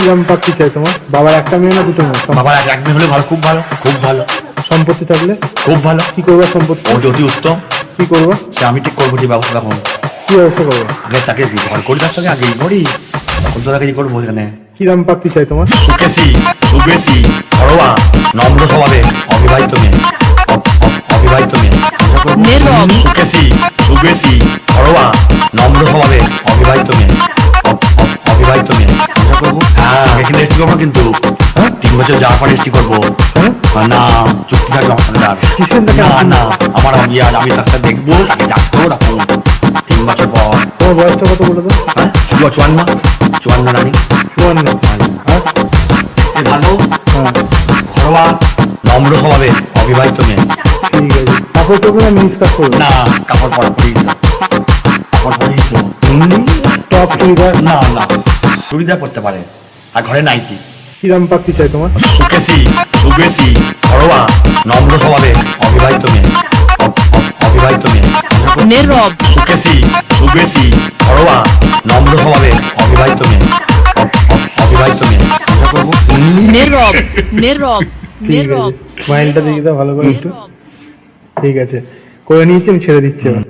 কিরম পাত্রী চাই তোমার? বাবার একটা মেয়ে না দুটো মেয়ে? বাবার এক মেয়ে হলে ভালো, খুব ভালো, খুব ভালো। সম্পত্তি থাকলে? খুব ভালো। কি করবা সম্পত্তি? অতি উত্তম। কি করবা? সে আমি ঠিক করবো, যে ব্যবস্থা এখন। কি ব্যবস্থা করবো? আগে তাকে ঘর করি, তার সঙ্গে আগে করি, তখন তো তাকে করবো এখানে। কিরম পাত্রী চাই তোমার? সুকেশী, সুবেশী, ঘরোয়া, নম্র স্বভাবে, অবিবাহিত মেয়ে। অবিবাহিত মেয়ে। সুকেশী, সুবেশী, ঘরোয়া, নম্র স্বভাবে, অবিবাহিত মেয়ে। অবিবাহিত মেয়ে। হ্যাঁ, এখানে রেজিস্ট্রি করবো কিন্তু 3 বছর যাওয়ার পর রেজিস্ট্রি করবো। না, চুক্তি থাকবে আমার সঙ্গে আর। না না, আমার আমি তাকে দেখবো, তাকে ডাকতেও রাখবো 3 বছর পর। তোমার বয়সটা কত বলে দাও? 54 রানী। 54। আর ভালো, হ্যাঁ, ঘরোয়া, নম্র স্বভাবে, অবিবাহিত মেয়ে। ঠিক আছে। কাপড় চোপড় না মিস কাজ করবে? না, কাপড় পরা পরেই তো। কাপড় পরেই তো। টপ চুড়িদার? না না, চুড়িদার পরতে পারে, আর ঘরে নাইটি। কিরম পাত্রী চাই তোমার? সুকেশী, সুবেশী, ঘরোয়া, নম্র স্বভাবে, অবিবাহিত মেয়ে। অবিবাহিত মেয়ে। সুকেশী, সুবেশী, ঘরোয়া, নম্র স্বভাবে, অবিবাহিত মেয়ে। অবিবাহিত মেয়ে। ঠিক আছে, মাইন্ডটা দেখি দাও ভালো করে একটু। ঠিক আছে, করে নিয়েছি, আমি ছেড়ে দিচ্ছি এবার।